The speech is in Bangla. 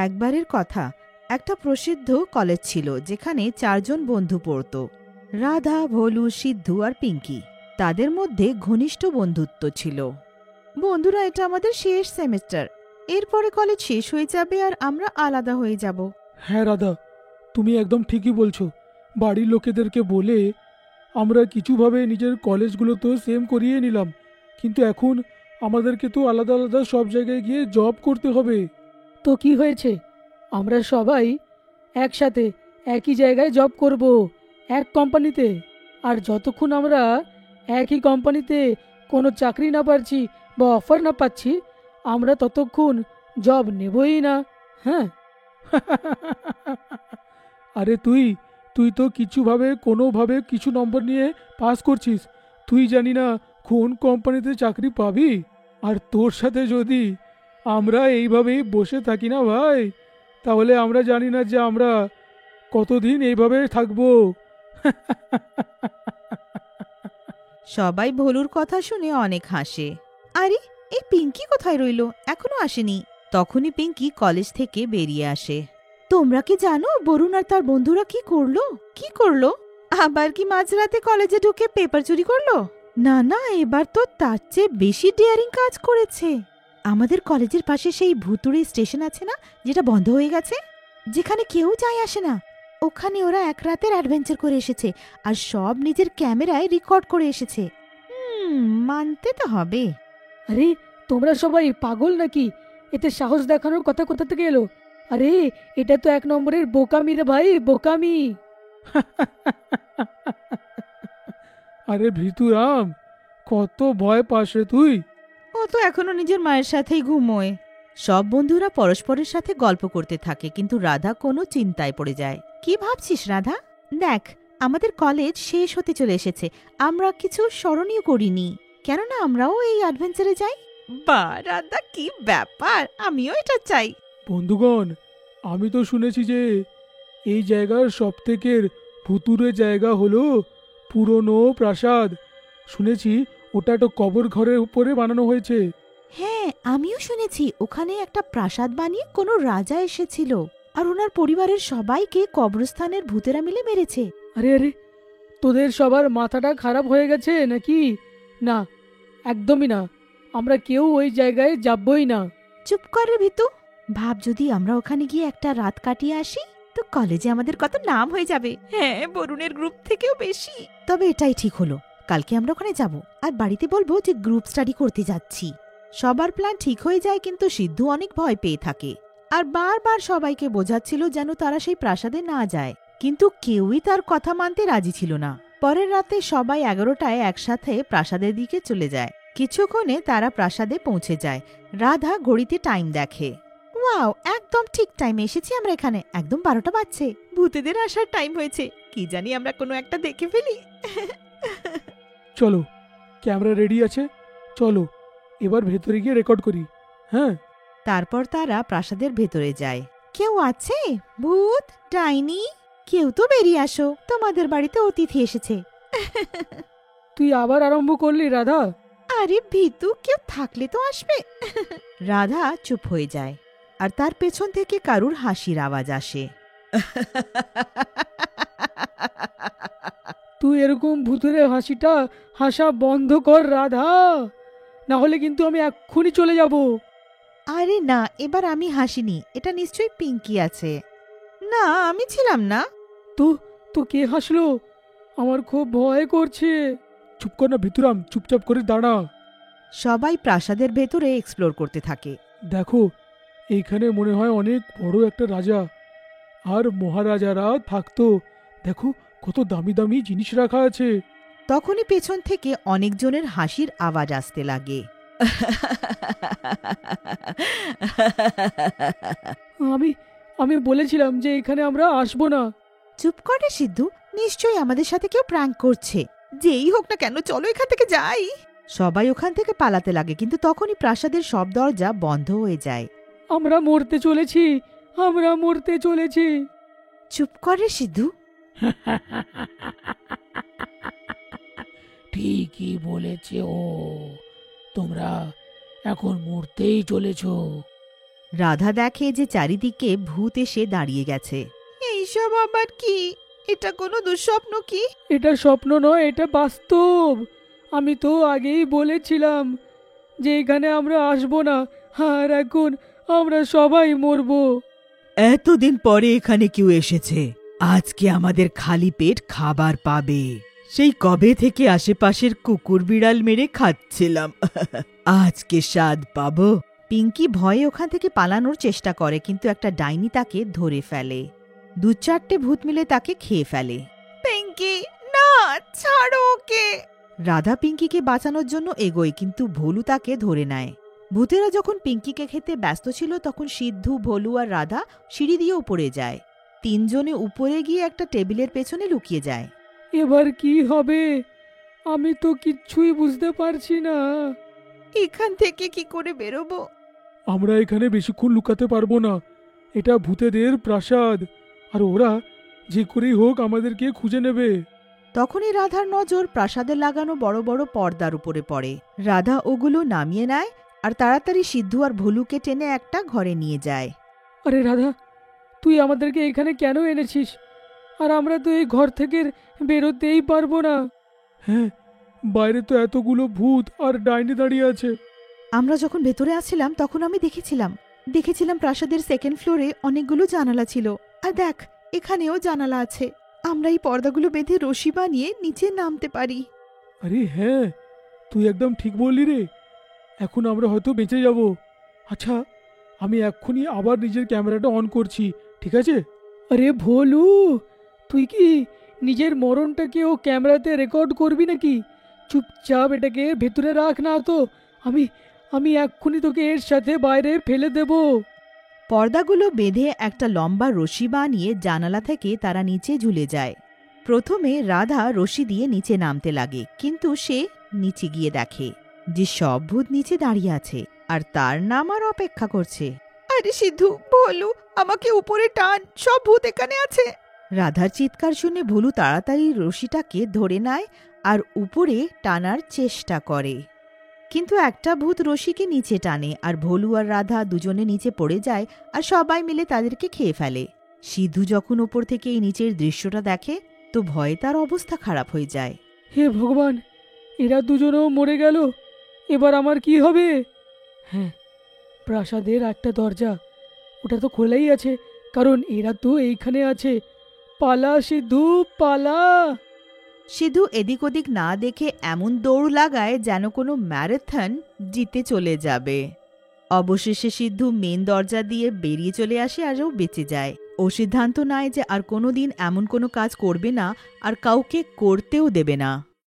একবারের কথা, একটা প্রসিদ্ধ কলেজ ছিল যেখানে 4 জন বন্ধু পড়ত। রাধা, ভোলু, সিদ্ধু আর পিঙ্কি। তাদের মধ্যে ঘনিষ্ঠ বন্ধুত্ব ছিল। বন্ধুরা, এটা আমাদের শেষ সেমেস্টার। এরপরে কলেজ শেষ হয়ে যাবে আর আমরা আলাদা হয়ে যাব। হ্যাঁ রাধা, তুমি একদম ঠিকই বলছো। বাড়ির লোকেদেরকে বলে আমরা কিছুভাবে নিজের কলেজগুলো তো সেম করিয়ে নিলাম, কিন্তু এখন আমাদেরকে তো আলাদা আলাদা সব জায়গায় গিয়ে জব করতে হবে। তো কি হয়েছে, আমরা সবাই একসাথে একই জায়গায় জব করব, এক কোম্পানিতে। আর যতক্ষণ আমরা একই কোম্পানিতে কোনো চাকরি না পাচ্ছি বা অফার না পাচ্ছি, আমরা ততক্ষণ জব নেবই না। হ্যাঁ। আরে তুই তুই তো কিছুভাবে কোনোভাবে কিছু নম্বর নিয়ে পাস করছিস, তুই জানি না কোন কোম্পানিতে চাকরি পাবি। আর তোর সাথে যদি আমরা এইভাবেই বসে থাকি না ভাই, তাহলে আমরা জানি না যে আমরা কতদিন এইভাবে থাকবো। সবাই ভোলুর কথা শুনে অনেক হাসে। আরে, এই পিঙ্কি কোথায় রইল? এখনো আসেনি। তখনই পিঙ্কি কলেজ থেকে বেরিয়ে আসে। তোমরা কি জানো বরুণ আর তার বন্ধুরা কি করলো? আবার কি মাঝরাতে কলেজে ঢুকে পেপার চুরি করলো? না না, এবার তো তার চেয়ে বেশি ডেয়ারিং কাজ করেছে। আমাদের কলেজের পাশে সেই ভুতুড়ে স্টেশন আছে না, যেটা বন্ধ হয়ে গেছে, যেখানে কেউ যায় আসে না, ওখানে ওরা এক রাতের অ্যাডভেঞ্চার করে এসেছে আর সব নিজের ক্যামেরায় রেকর্ড করে এসেছে। মানতে তো হবে। আরে, তোমরা সবাই পাগল নাকি? এতে সাহস দেখানোর কথা কোথা থেকে এলো? আরে, এটা তো 1 নম্বরের বোকামি রে ভাই, বোকামি। আরে ভীতুরাম, কত ভয় পাস রে তুই। ও তো এখনো নিজের মায়ের সাথেই ঘুমোয়। সব বন্ধুরা পরস্পরের সাথে গল্প করতে থাকে, কিন্তু রাধা কোনো চিন্তায় পড়ে যায়। কি ভাবছিস রাধা? দেখ, আমাদের কলেজ শেষ হতে চলে এসেছে, আমরা কিছু স্মরণীয় করিনি। কেননা আমরাও এই অ্যাডভেঞ্চারে যাই। বা রাধা, কি ব্যাপার, আমিও এটা চাই। বন্ধুগণ, আমি তো শুনেছি যে এই জায়গার সবথেকে ভুতুড়ে জায়গা হলো পুরনো প্রাসাদ। শুনেছি ওটা একটা কবর ঘরের উপরে বানানো হয়েছে। হ্যাঁ, আমিও শুনেছি ওখানে একটা প্রাসাদ বানিয়ে কোনো রাজা এসেছিল আর ওনার পরিবারের সবাইকে কবরস্থানের ভূতেরা মিলে মেরেছে। আরে আরে, তোদের সবার মাথাটা খারাপ হয়ে গেছে নাকি? না, একদমই না, আমরা কেউ ওই জায়গায় যাবই না। চুপ কর রে ভিতু। ভাব, যদি আমরা ওখানে গিয়ে একটা রাত কাটিয়ে আসি, তো কলেজে আমাদের কত নাম হয়ে যাবে। হ্যাঁ, বরুণের গ্রুপ থেকেও বেশি। তবে এটাই ঠিক হলো, কালকে আমরা ওখানে যাব আর বাড়িতে বলবো যে গ্রুপ স্টাডি করতে যাচ্ছি। সবার প্ল্যান ঠিক হয়ে যায়, কিন্তু সিদ্ধু অনেক ভয় পেয়ে থাকে আর বারবার সবাইকে বোঝাচ্ছিল যেন তারা সেই প্রাসাদে না যায়, কিন্তু কেউই তার কথা মানতে রাজি ছিল না। পরের রাতে সবাই 11টায় একসাথে প্রাসাদের দিকে চলে যায়। কিছুক্ষণে তারা প্রাসাদে পৌঁছে যায়। রাধা ঘড়িতে টাইম দেখে। ওয়াও, একদম ঠিক টাইমে এসেছি আমরা এখানে। একদম 12টা বাজছে। ভূতেদের আসার টাইম হয়েছে। কি জানি আমরা কোনো একটা দেখে ফেলি। চলো, ক্যামেরা রেডি আছে, চলো এবার ভেতরে গিয়ে রেকর্ড করি। হ্যাঁ। তারপর তারা প্রাসাদের ভেতরে যায়। কেউ আছে? ভূত, ডাইনি, কেউ তো বেরিয়ে আসো, তোমাদের বাড়িতে অতিথি এসেছে। তুই আবার আরম্ভ করলি রাধা? আরে ভিতু, কেউ থাকলে তো আসবে। রাধা চুপ হয়ে যায় আর তার পেছন থেকে কারুর হাসির আওয়াজ আসে। তুই এরকম ভূতুরে হাসিটা হাসা বন্ধ কর রাধা, না হলে কিন্তু আমি এক্ষুনি চলে যাব। আরে না, এবার আমি হাসিনি, এটা নিশ্চয়ই পিঙ্কি আছে। না, আমি ছিলাম না। তো তো কে হাসলো? আমার খুব ভয় করছে। চুপ কর না ভিতুরাম, চুপচাপ করে দাঁড়া। সবাই প্রাসাদের ভেতরে এক্সপ্লোর করতে থাকে। দেখো, এইখানে মনে হয় অনেক বড় একটা রাজা আর মহারাজারা থাকতো। দেখো, কত দামি দামি জিনিস রাখা আছে। তখনই পেছন থেকে অনেকজনের হাসির আওয়াজ আসতে লাগে। আমি আমি বলেছিলাম যে এখানে আমরা আসবো না। চুপ করে সিদ্ধু, নিশ্চয়ই আমাদের সাথে কেউ প্র্যাঙ্ক করছে। যেই হোক না কেন, চলো এখান থেকে যাই। সবাই ওখান থেকে পালাতে লাগে, কিন্তু তখনই প্রাসাদের সব দরজা বন্ধ হয়ে যায়। আমরা মরতে চলেছি, আমরা মরতে চলেছি। চুপ করে সিদ্ধু। ঠিকই বলেছে ও, তোমরা এখন মরতেই চলেছ। রাধা দেখে যে চারিদিকে ভূত এসে দাঁড়িয়ে গেছে। এইসব আবার কি? এটা কোনো দুঃস্বপ্ন কি? এটা স্বপ্ন নয়, এটা বাস্তব। আমি তো আগেই বলেছিলাম যে এখানে আমরা আসবো না, আর এখন আমরা সবাই মরবো। এতদিন পরে এখানে কেউ এসেছে, আজকে আমাদের খালি পেট খাবার পাবে। সেই কবে থেকে আশেপাশের কুকুর বিড়াল মেরে খাচ্ছিলাম, আজকে স্বাদ পাবো। পিঙ্কি ভয়ে ওখান থেকে পালানোর চেষ্টা করে, কিন্তু একটা ডাইনি তাকে ধরে ফেলে। 2-4টে ভূত মিলে তাকে খেয়ে ফেলে। পিঙ্কি না, ছাড়ো ওকে। রাধা পিঙ্কিকে বাঁচানোর জন্য এগোয়, কিন্তু ভোলু তাকে ধরে নেয়। ভূতেরা যখন পিঙ্কিকে খেতে ব্যস্ত ছিল, তখন সিদ্ধু, ভোলু আর রাধা সিঁড়ি দিয়ে উপরে যায়। 3 জনে উপরে গিয়ে একটা টেবিলের পেছনে লুকিয়ে যায়। এবার কি হবে আমি তো কিচ্ছুই বুঝতে পারছি না। এখান থেকে কি করে বেরোবো? আমরা এখানে বেশিক্ষণ লুকাতে পারবো না। এটা ভূতেদের প্রাসাদ, আর ওরা যে করেই হোক আমাদেরকে খুঁজে নেবে। তখনই রাধার নজর প্রাসাদে লাগানো বড় বড় পর্দার উপরে পড়ে। রাধা ওগুলো নামিয়ে নেয় আর তাড়াতাড়ি সিদ্ধু আর ভোলুকে টেনে একটা ঘরে নিয়ে যায়। আরে রাধা, তুই আমাদেরকে এখানে কেন এনেছিস? আর আমরা তো এই ঘর থেকে বেরোতেই পারবো না। হ্যাঁ, বাইরে তো এতগুলো ভূত আর ডাইনি দাঁড়িয়ে আছে। আমরা যখন ভেতরে আসছিলাম তখন আমি দেখেছিলাম প্রাসাদের 2nd ফ্লোরে অনেকগুলো জানালা ছিল। আর দেখ, এখানেও জানালা আছে। আমরা এই পর্দাগুলো বেঁধে রশি বানিয়ে নিচে নামতে পারি। আরে হ্যাঁ, তুই একদম ঠিক বললি রে। এখন আমরা হয়তো বেঁচে যাব। আচ্ছা, আমি এক্ষুনি আবার নিজের ক্যামেরাটা অন করছি, ঠিক আছে? আরে ভোলু, তুই কি নিজের মরণটাকে ও ক্যামেরাতে রেকর্ড করবি নাকি? চুপচাপ এটাকে ভেতরে রাখ না তো। আমি এক্ষুনি তোকে এর সাথে বাইরে ফেলে দেব। পর্দাগুলো বেঁধে একটা লম্বা রশি বানিয়ে জানালা থেকে তারা নিচে ঝুলে যায়। প্রথমে রাধা রশি দিয়ে নিচে নামতে লাগে, কিন্তু সে নিচে গিয়ে দেখে যে সব ভূত নিচে দাঁড়িয়ে আছে আর তার নামার অপেক্ষা করছে। আরে সিদ্ধু, ভোলু, আমাকে উপরে টান, সব ভূত এখানে আছে। রাধার চিৎকার শুনে ভোলু তাড়াতাড়ি রশিটাকে ধরে নেয় আর উপরে টানার চেষ্টা করে, কিন্তু একটা ভূত রশিকে নিচে টানে আর ভোলু আর রাধা দুজনে নিচে পড়ে যায় আর সবাই মিলে তাদেরকে খেয়ে ফেলে। সিদ্ধু যখন ওপর থেকে এই নিচের দৃশ্যটা দেখে তো ভয়ে তার অবস্থা খারাপ হয়ে যায়। হে ভগবান, এরা দুজনেও মরে গেল। এবার আমার কি হবে? হ্যাঁ, প্রাসাদের একটা দরজা, ওটা তো খোলাই আছে, কারণ এরা তো এইখানে আছে। পালা সিদ্ধু, পালা। সিদ্ধু এদিক ওদিক না দেখে এমন দৌড় লাগায় যেন কোনো ম্যারাথন জিতে চলে যাবে। অবশেষে সিদ্ধু মেন দরজা দিয়ে বেরিয়ে চলে আসে আর ও বেঁচে যায়। ও সিদ্ধান্ত নেয় যে আর কোনোদিন এমন কোনো কাজ করবে না আর কাউকে করতেও দেবে না।